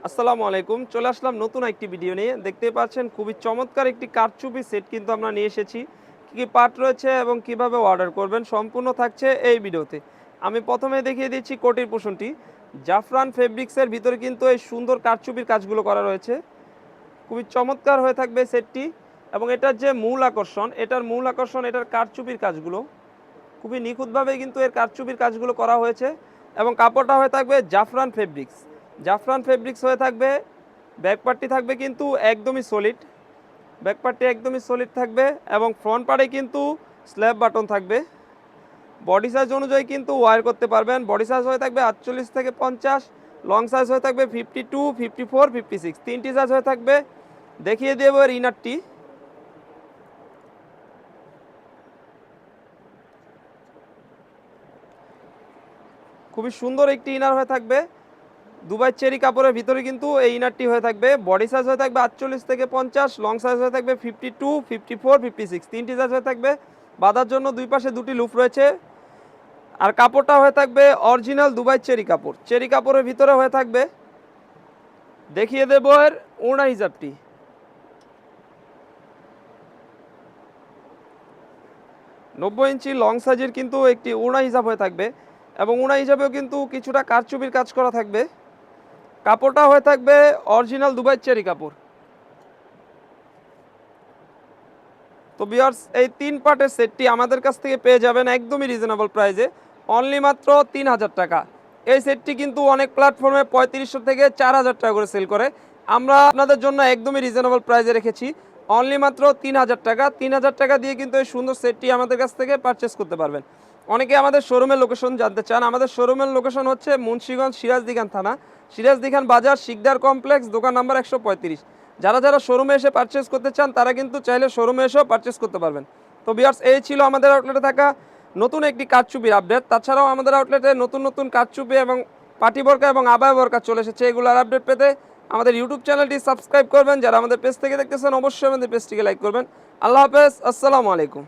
আসসালামু আলাইকুম। চলে আসলাম নতুন একটি ভিডিও নিয়ে। দেখতেই পাচ্ছেন খুবই চমৎকার একটি কারচুপি সেট কিন্তু আমরা নিয়ে এসেছি। কী পার্ট রয়েছে এবং কিভাবে অর্ডার করবেন সম্পূর্ণ থাকছে এই ভিডিওতে। আমি প্রথমে দেখিয়ে দিচ্ছি কোটির পোষণটি। জাফরান ফেব্রিক্সের ভিতরে কিন্তু এই সুন্দর কারচুপির কাজগুলো করা রয়েছে। খুবই চমৎকার হয়ে থাকবে সেটটি এবং এটার যে মূল আকর্ষণ এটার কারচুপির কাজগুলো। খুবই নিখুঁতভাবে কিন্তু এর কারচুপির কাজগুলো করা হয়েছে এবং কাপড়টা হয়ে থাকবে জাফরান ফেব্রিক্স হয়ে থাকবে। ব্যাকপার্টটি থাকবে কিন্তু একদমই সলিড থাকবে এবং ফ্রন্ট পার্টে কিন্তু স্ল্যাব বাটন থাকবে। বডি সাইজ অনুযায়ী কিন্তু ওয়্যার করতে পারবেন। বডি সাইজ হয়ে থাকবে 48 থেকে 50, লং সাইজ হয়ে থাকবে 52, 54, 56, তিনটি সাইজ হয়ে থাকবে। দেখিয়ে দেব এর ইনারটি। খুবই সুন্দর একটি ইনার হয়ে থাকবে। দুবাই চেরি কাপড়ের ভিতরে কিন্তু এই ইনারটি হয়ে থাকবে। বডি সাইজ হয়ে থাকবে 48 থেকে 50, লং সাইজ হয়ে থাকবে 52, 54, 56, তিনটি সাইজ হয়ে থাকবে। বাঁধার জন্য দুই পাশে দুটি লুপ রয়েছে। আর কাপড়টা হয়ে থাকবে অরিজিনাল দুবাই চেরি কাপড়ের ভিতরে হয়ে থাকবে। দেখিয়ে দেব এর ওড়না হিসাবটি। 90 ইঞ্চি লং সাইজের কিন্তু একটি ওড়না হিসাব হয়ে থাকবে এবং ওড়না হিসাবেও কিন্তু কিছুটা কারচুপির কাজ করা থাকবে। কাপড়টা হয়ে থাকবে অরিজিনাল দুবাই চেরি কাপড়। তো ভিউয়ার্স, এই তিন পার্টের সেটটি আমাদের কাছ থেকে পেয়ে যাবেন একদমই রিজনেবল প্রাইসে, অনলি মাত্র 3000 টাকা। এই সেটটি কিন্তু অনেক প্ল্যাটফর্মে 3500 থেকে 4000 টাকা করে সেল করে। আমরা আপনাদের জন্য একদমই রিজনেবল প্রাইসে রেখেছি, অনলি মাত্র 3000 টাকা। 3000 টাকা দিয়ে কিন্তু এই সুন্দর সেটটি আমাদের কাছ থেকে পারচেস করতে পারবেন। অনেকে আমাদের শোরুমের লোকেশন জানতে চান। আমাদের শোরুমের লোকেশন হচ্ছে মুন্সিগঞ্জ সিরাজদিখান থানা, সিরাজদিখান বাজার, শিকদার কমপ্লেক্স, দোকান নাম্বার 135। যারা শোরুমে এসে পারচেস করতে চান তারা কিন্তু চাইলে শোরুমে এসেও পারচেস করতে পারবেন। তো ভিউয়ার্স, এই ছিল আমাদের আউটলেটে থাকা নতুন একটি কারচুপির আপডেট। তাছাড়াও আমাদের আউটলেটে নতুন নতুন কারচুপি এবং পাটি বোরকা এবং আবায়া বোরকা চলে এসেছে। এগুলোর আপডেট পেতে আমাদের ইউটিউব চ্যানেলটি সাবস্ক্রাইব করবেন। যারা আমাদের পেজ থেকে দেখতেছেন অবশ্যই আমাদের পেজটিকে লাইক করবেন। আল্লাহ হাফেজ, আসসালামু আলাইকুম।